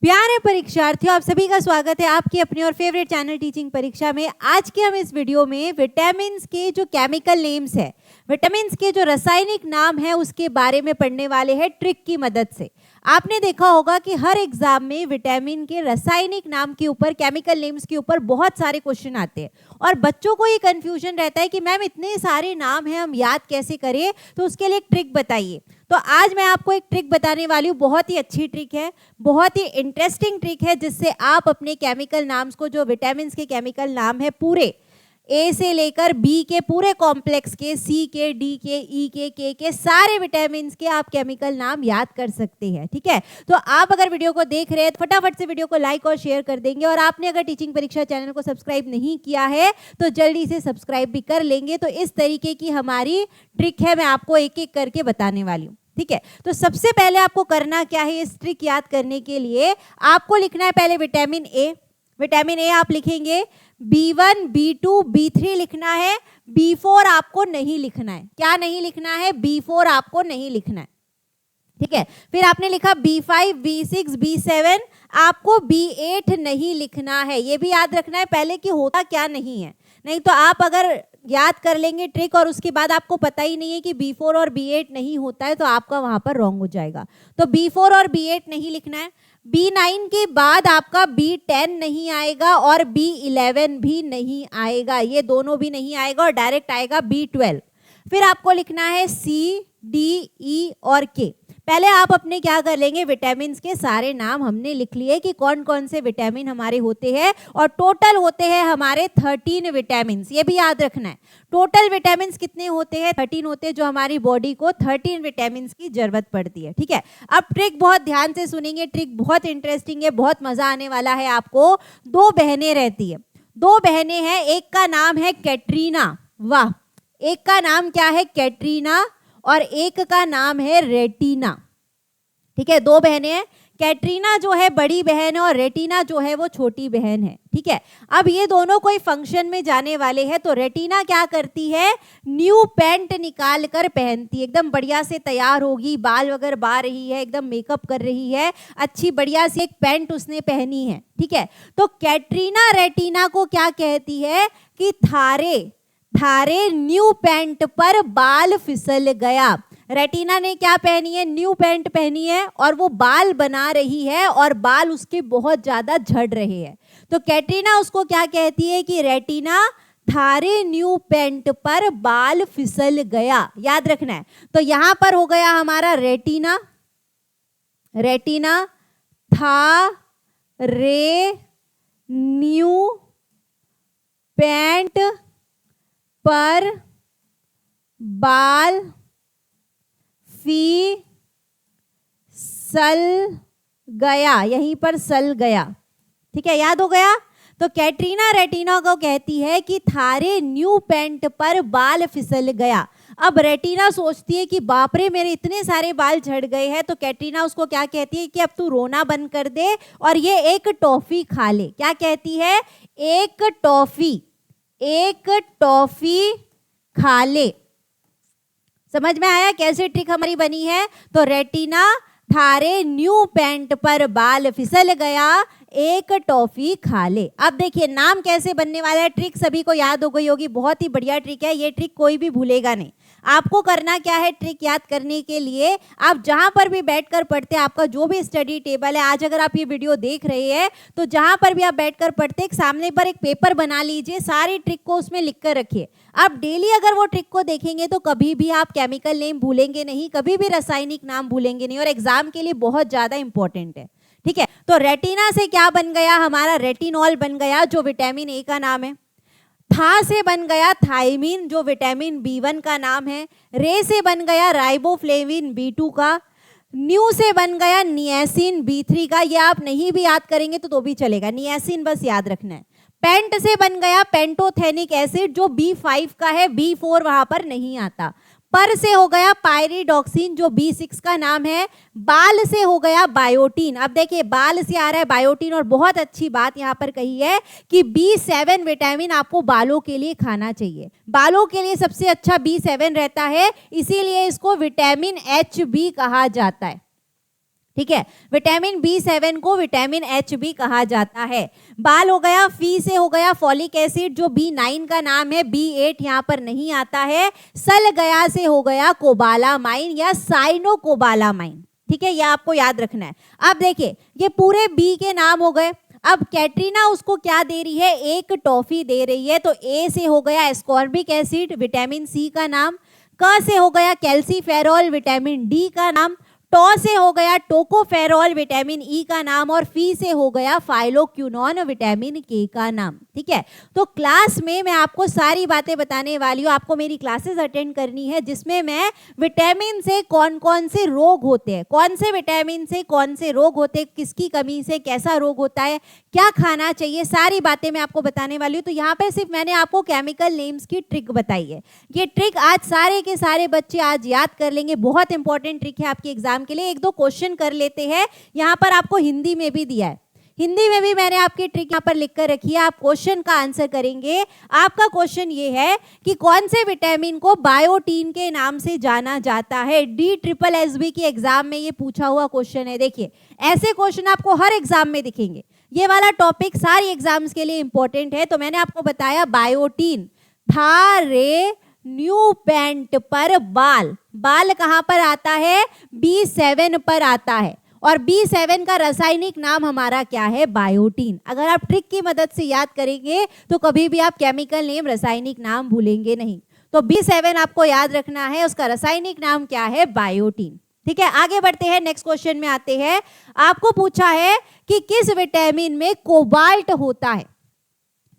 प्यारे परीक्षार्थियों, आप सभी का स्वागत है आपकी अपनी और फेवरेट चैनल टीचिंग परीक्षा में। आज के हम इस वीडियो में विटामिन्स के जो केमिकल नेम्स है, विटामिन्स के जो रासायनिक नाम है, उसके बारे में पढ़ने वाले हैं ट्रिक की मदद से। आपने देखा होगा कि हर एग्जाम में विटामिन के रासायनिक नाम के ऊपर, केमिकल नेम्स के ऊपर बहुत सारे क्वेश्चन आते हैं और बच्चों को ये कंफ्यूजन रहता है कि मैम इतने सारे नाम हैं, हम याद कैसे करें। तो उसके लिए एक ट्रिक बताइए। तो आज मैं आपको एक ट्रिक बताने वाली हूँ, बहुत ही अच्छी ट्रिक है, बहुत ही इंटरेस्टिंग ट्रिक है, जिससे आप अपने केमिकल नाम्स को, जो विटामिन्स के केमिकल नाम है पूरे ए से लेकर बी के पूरे कॉम्प्लेक्स के, सी के, डी के, ई के सारे विटामिन्स के आप केमिकल नाम याद कर सकते हैं। ठीक है, तो आप अगर वीडियो को देख रहे हैं तो फटाफट से वीडियो को लाइक और शेयर कर देंगे, और आपने अगर टीचिंग परीक्षा चैनल को सब्सक्राइब नहीं किया है तो जल्दी से सब्सक्राइब भी कर लेंगे। तो इस तरीके की हमारी ट्रिक है, मैं आपको एक एक करके बताने वाली हूँ। ठीक है, तो सबसे पहले आपको करना क्या है, इस ट्रिक याद करने के लिए आपको लिखना है पहले विटामिन ए। विटामिन ए आप लिखेंगे, B1, B2, B3 लिखना है, B4 आपको नहीं लिखना है। क्या नहीं लिखना है? B4 आपको नहीं लिखना है। ठीक है, फिर आपने लिखा B5, B6, B7, आपको B8 नहीं लिखना है। ये भी याद रखना है पहले कि होता क्या नहीं है, नहीं तो आप अगर याद कर लेंगे ट्रिक और उसके बाद आपको पता ही नहीं है कि B4 और B8 नहीं होता है, तो आपका वहां पर रॉन्ग हो जाएगा। तो B4 और B8 नहीं लिखना है। B9 के बाद आपका B10 नहीं आएगा और B11 भी नहीं आएगा, ये दोनों भी नहीं आएगा और डायरेक्ट आएगा B12। फिर आपको लिखना है C, D, E और K। पहले आप अपने क्या कर लेंगे, विटामिन्स के सारे नाम हमने लिख लिए कि कौन कौन से विटामिन हमारे होते हैं, और टोटल होते हैं हमारे 13 विटामिन्स। ये भी याद रखना है, टोटल विटामिन्स कितने होते हैं? 13 होते हैं, जो हमारी बॉडी को 13 विटामिन्स की जरूरत पड़ती है। ठीक है, अब ट्रिक बहुत ध्यान से सुनेंगे, ट्रिक बहुत इंटरेस्टिंग है, बहुत मजा आने वाला है आपको। दो बहनें रहती है, दो बहनें हैं, एक का नाम है कैटरीना, वाह, एक का नाम क्या है? कैटरीना, और एक का नाम है रेटिना। ठीक है, दो बहनें हैं, कैटरीना जो है बड़ी बहन है और रेटिना जो है वो छोटी बहन है। ठीक है, अब ये दोनों कोई फंक्शन में जाने वाले हैं, तो रेटिना क्या करती है, न्यू पैंट निकाल कर पहनती है, एकदम बढ़िया से तैयार होगी, बाल वगैरह बा रही है, एकदम मेकअप कर रही है, अच्छी बढ़िया सी एक पैंट उसने पहनी है। ठीक है, तो कैटरीना रेटिना को क्या कहती है कि थारे थारे न्यू पैंट पर बाल फिसल गया। रेटिना ने क्या पहनी है? न्यू पैंट पहनी है और वो बाल बना रही है और बाल उसके बहुत ज्यादा झड़ रहे हैं। तो कैटरीना उसको क्या कहती है कि रेटिना, थारे न्यू पैंट पर बाल फिसल गया। याद रखना है। तो यहां पर हो गया हमारा रेटिना, रेटिना, था रे न्यू पैंट पर बाल फी सल गया, यहीं पर सल गया। ठीक है, याद हो गया। तो कैटरीना रेटिना को कहती है कि थारे न्यू पैंट पर बाल फिसल गया। अब रेटिना सोचती है कि बाप रे, मेरे इतने सारे बाल झड़ गए हैं। तो कैटरीना उसको क्या कहती है कि अब तू रोना बंद कर दे और ये एक टॉफी खा ले। क्या कहती है? एक टॉफी खा ले। समझ में आया कैसे ट्रिक हमारी बनी है? तो रेटिना, थारे न्यू पैंट पर बाल फिसल गया, एक टॉफी खा ले। अब देखिए नाम कैसे बनने वाला है, ट्रिक सभी को याद हो गई होगी, बहुत ही बढ़िया ट्रिक है, ये ट्रिक कोई भी भूलेगा नहीं। आपको करना क्या है, ट्रिक याद करने के लिए आप जहां पर भी बैठकर पढ़ते हैं, आपका जो भी स्टडी टेबल है, आज अगर आप ये वीडियो देख रहे हैं तो जहां पर भी आप बैठकर पढ़ते हैं, सामने पर एक पेपर बना लीजिए, सारी ट्रिक को उसमें लिख कर रखिए। आप डेली अगर वो ट्रिक को देखेंगे तो कभी भी आप केमिकल नेम भूलेंगे नहीं, कभी भी रासायनिक नाम भूलेंगे नहीं, और एग्जाम के लिए बहुत ज्यादा इंपॉर्टेंट है। ठीक है, तो रेटिना से क्या बन गया हमारा? रेटिनॉल बन गया, जो विटामिन ए का नाम है। था से बन गया थायमिन, जो विटामिन B1 का नाम है। रे से बन गया राइबोफ्लेविन B2 का। न्यू से बन गया नियासिन B3 का। ये आप नहीं भी याद करेंगे तो भी चलेगा, नियासिन बस याद रखना है। पेंट से बन गया पेंटोथेनिक एसिड, जो B5 का है, B4 वहां पर नहीं आता। पर से हो गया पायरिडॉक्सिन, जो B6 का नाम है। बाल से हो गया बायोटीन। अब देखिए बाल से आ रहा है बायोटीन, और बहुत अच्छी बात यहाँ पर कही है कि B7 विटामिन आपको बालों के लिए खाना चाहिए। बालों के लिए सबसे अच्छा B7 रहता है, इसीलिए इसको विटामिन HB कहा जाता है। ठीक है। विटामिन B7 को विटामिन H भी कहा जाता है। बाल हो गया, फी से हो गया फॉलिक एसिड जो B9 का नाम है, B8 यहाँ पर नहीं आता है। सल गया से हो गया कोबालामाइन या साइनोकोबालामाइन। ठीक है, यह आपको याद रखना है। अब देखिए ये पूरे B के नाम हो गए। अब कैटरीना उसको क्या दे रही है, एक टॉफी दे रही है। तो ए से हो गया एस्कॉर्बिक एसिड विटामिन C का नाम, क से हो गया कैल्सीफेरॉल विटामिन D का नाम, टॉ से हो गया टोकोफेरॉल विटामिन ई का नाम और फी से हो गया फाइलोक्विनोन विटामिन के का नाम। ठीक है, तो क्लास में मैं आपको सारी बातें बताने वाली हूँ। आपको मेरी क्लासेस अटेंड करनी है जिसमें मैं विटामिन से कौन कौन से रोग होते हैं, कौन से विटामिन से कौन से रोग होते हैं, किसकी कमी से कैसा रोग होता है, क्या खाना चाहिए, सारी बातें मैं आपको बताने वाली हूँ। तो यहाँ पर सिर्फ मैंने आपको केमिकल नेम्स की ट्रिक बताई है। ये ट्रिक आज सारे के सारे बच्चे आज याद कर लेंगे। बहुत इंपॉर्टेंट ट्रिक है आपके एग्जाम के लिए। एक दो क्वेश्चन कर लेते हैं। यहाँ पर आपको हिंदी में भी दिया है, हिंदी में भी मैंने आपकी ट्रिक यहाँ पर लिख कर रखी है। आप क्वेश्चन का आंसर करेंगे। आपका क्वेश्चन ये है कि कौन से विटामिन को बायोटीन के नाम से जाना जाता है। DSSB की एग्जाम में ये पूछा हुआ क्वेश्चन है। देखिए ऐसे क्वेश्चन आपको हर एग्जाम में दिखेंगे। ये वाला टॉपिक सारी एग्जाम्स के लिए इंपॉर्टेंट है। तो मैंने आपको बताया बायोटीन, थारे न्यू पेंट पर बाल, बाल कहां पर आता है, B7 पर आता है। और B7 का रासायनिक नाम हमारा क्या है, बायोटीन। अगर आप ट्रिक की मदद से याद करेंगे तो कभी भी आप केमिकल नेम, रासायनिक नाम भूलेंगे नहीं। तो B7 आपको याद रखना है, उसका रासायनिक नाम क्या है, बायोटीन। ठीक है, आगे बढ़ते हैं, नेक्स्ट क्वेश्चन में आते हैं। आपको पूछा है कि किस विटामिन में कोबाल्ट होता है।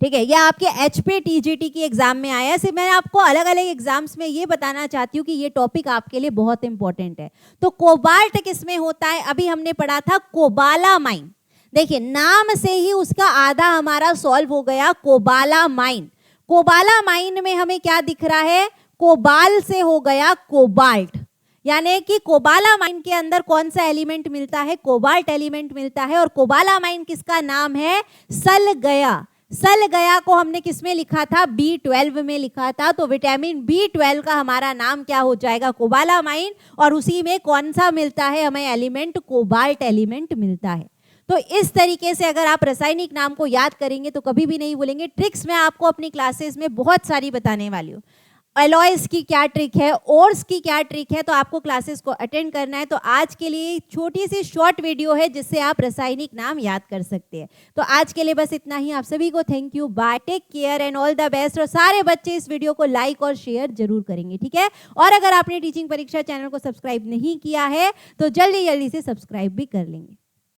ठीक है, यह आपके HP TGT की एग्जाम में आया है। सिर्फ मैं आपको अलग अलग एग्जाम्स में ये बताना चाहती हूँ कि ये टॉपिक आपके लिए बहुत इंपॉर्टेंट है। तो कोबाल्ट किसमें होता है, अभी हमने पढ़ा था कोबालामाइन। देखिए नाम से ही उसका आधा हमारा सॉल्व हो गया, कोबालामाइन। कोबालामाइन में हमें क्या दिख रहा है, कोबाल से हो गया कोबाल्ट, यानी कि कोबालामाइन के अंदर कौन सा एलिमेंट मिलता है, कोबाल्ट एलिमेंट मिलता है। और कोबालामाइन किसका नाम है, सल गया। सल गया को हमने किस में लिखा था, B12 में लिखा था। तो विटामिन B12 का हमारा नाम क्या हो जाएगा, कोबालामाइन। और उसी में कौन सा मिलता है हमें एलिमेंट, कोबाल्ट एलिमेंट मिलता है। तो इस तरीके से अगर आप रासायनिक नाम को याद करेंगे तो कभी भी नहीं भूलेंगे। ट्रिक्स मैं आपको अपनी क्लासेस में बहुत सारी बताने वाली हूँ। एलॉयस की क्या ट्रिक है, ओर्स की क्या ट्रिक है, तो आपको क्लासेस को अटेंड करना है। तो आज के लिए छोटी सी शॉर्ट वीडियो है जिससे आप रासायनिक नाम याद कर सकते हैं। तो आज के लिए बस इतना ही। आप सभी को thank you, bye, take care and all the best. और सारे बच्चे इस वीडियो को लाइक और शेयर जरूर करेंगे, ठीक है। और अगर आपने टीचिंग परीक्षा चैनल को सब्सक्राइब नहीं किया है तो जल्दी जल्दी से सब्सक्राइब भी कर लेंगे।